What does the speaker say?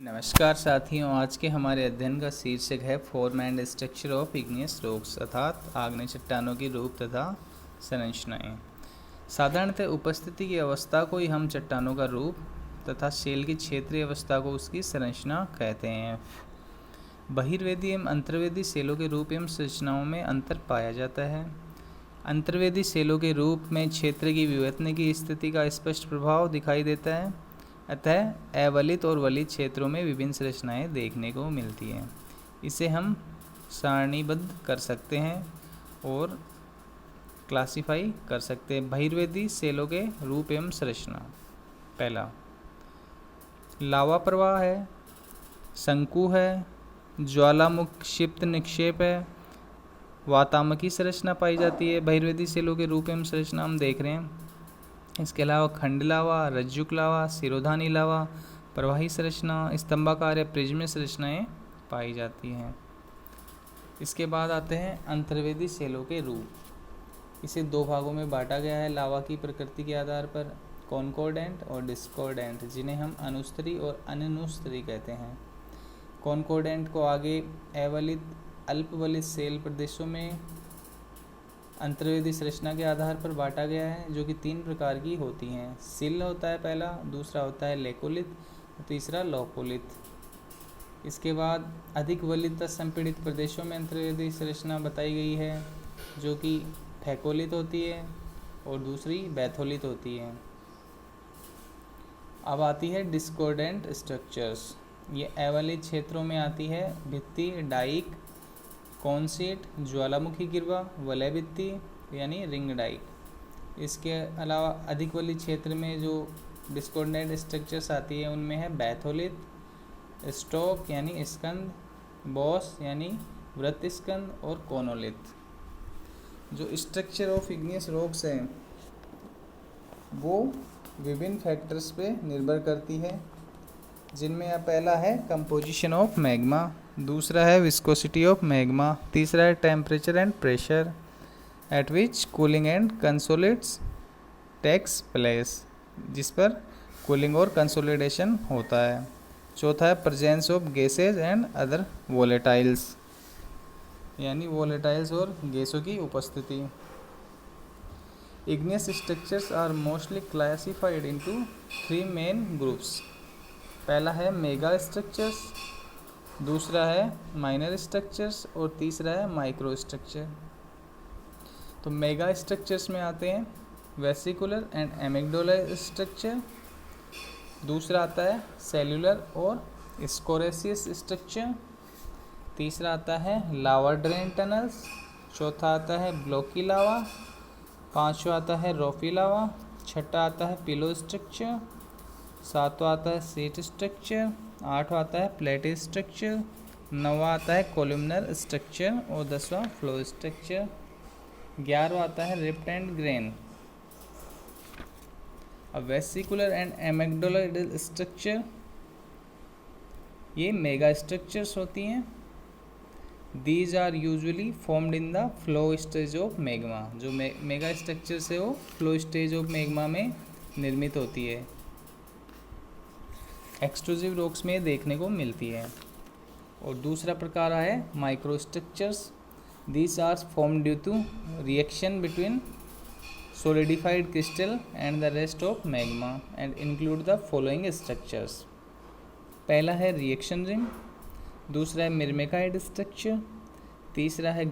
नमस्कार साथियों, आज के हमारे अध्ययन का शीर्षक है form and structure of igneous rocks अर्थात आग्नेय चट्टानों की रूप तथा संरचनाएं। साधारणतः उपस्थिति की अवस्था को ही हम चट्टानों का रूप तथा शेल की क्षेत्रीय अवस्था को उसकी संरचना कहते हैं। बहिर्वेदी एवं अंतर्वेदी शेलों के रूप एवं संरचनाओं में अंतर पाया जाता है। अंतर्वेदी शेलों के रूप में क्षेत्र की विवर्तन की स्थिति का स्पष्ट प्रभाव दिखाई देता है, अतः अवलित और वलित क्षेत्रों में विभिन्न संरचनाएं देखने को मिलती हैं। इसे हम सारणीबद्ध कर सकते हैं और क्लासिफाई कर सकते हैं। बहिर्वेदी शेलों के रूप एवं संरचना। पहला, लावा प्रवाह है, शंकु है, ज्वालामुख क्षिप्त निक्षेप है, वातामकी संरचना पाई जाती है। बहिर्वेदी शेलों के रूप एवं संरचना हम देख रहे हैं। इसके अलावा खंड लावा, रज्जुक लावा, सिरोधानी लावा, प्रवाही संरचना, स्तंभाकार या प्रिज्म संरचनाएं पाई जाती हैं। इसके बाद आते हैं अंतर्वेदी शेलों के रूप। इसे दो भागों में बांटा गया है लावा की प्रकृति के आधार पर, कॉन्कोर्डेंट और डिस्कॉर्डेंट, जिन्हें हम अनुस्तरी और अनुस्तरी कहते हैं। कॉन्कोर्डेंट को आगे अवलित अल्पवलित शेल प्रदेशों में अंतर्वेदी संरचना के आधार पर बांटा गया है, जो कि तीन प्रकार की होती हैं। सिल होता है पहला, दूसरा होता है लेकोलित, तीसरा लौकोलित। इसके बाद अधिक वलित संपीड़ित प्रदेशों में अंतर्वेदी संरचना बताई गई है, जो कि फैकोलित होती है और दूसरी बैथोलित होती है। अब आती है डिस्कॉर्डेंट स्ट्रक्चर्स। ये अवलित क्षेत्रों में आती है। भित्ति, डाइक, कॉन्सेट, ज्वालामुखी गिरवा, वलय भित्ति यानी रिंग डाइक। इसके अलावा अधिक वलित क्षेत्र में जो डिस्कॉर्डेंट स्ट्रक्चर्स आती है उनमें है बैथोलित, स्टॉक यानी स्कंद, बॉस यानी वृत्त स्कंद और कोनोलित। जो स्ट्रक्चर ऑफ इग्नियस रॉक्स हैं वो विभिन्न फैक्टर्स पे निर्भर करती है, जिनमें पहला है कंपोजिशन ऑफ मैग्मा, दूसरा है विस्कोसिटी ऑफ मैग्मा, तीसरा है temperature and pressure at which cooling and consolidates takes place, जिस पर कूलिंग और कंसोलिडेशन होता है। चौथा है presence of gases and other volatiles, यानी वोलेटाइल्स और गैसों की उपस्थिति। Igneous structures are mostly classified into three main groups. पहला है मेगा स्ट्रक्चर्स, दूसरा है माइनर स्ट्रक्चर्स और तीसरा है माइक्रो स्ट्रक्चर। तो मेगा स्ट्रक्चर्स में आते हैं वेसिकुलर एंड एमिग्डोलर स्ट्रक्चर, दूसरा आता है सेल्यूलर और स्कोरेसियस स्ट्रक्चर, तीसरा आता है लावा ड्रेन टनल्स, चौथा आता है ब्लॉकी लावा, पांचवा आता है रोफी लावा, छठा आता है पिलो स्ट्रक्चर, सातवां आता है सीट स्ट्रक्चर, आठवां आता है प्लेट स्ट्रक्चर, नौवां आता है कोलुमनर स्ट्रक्चर और 10वां फ्लो स्ट्रक्चर, 11वां आता है रिप्ट एंड ग्रेन। अब वेसिकुलर एंड एमिग्डोलर स्ट्रक्चर, ये मेगा स्ट्रक्चर्स होती हैं। These are usually formed in the flow stage of magma. जो मेगा स्ट्रक्चर से वो फ्लो स्टेज ऑफ मैग्मा में निर्मित होती है। एक्सट्रूसिव रॉक्स में देखने को मिलती है। और दूसरा प्रकार है micro structures. These are form due to reaction between solidified crystal and the rest of magma and include the following structures। पहला है रिएक्शन रिंग, दूसरा है मिर्मेकाइड स्ट्रक्चर, तीसरा है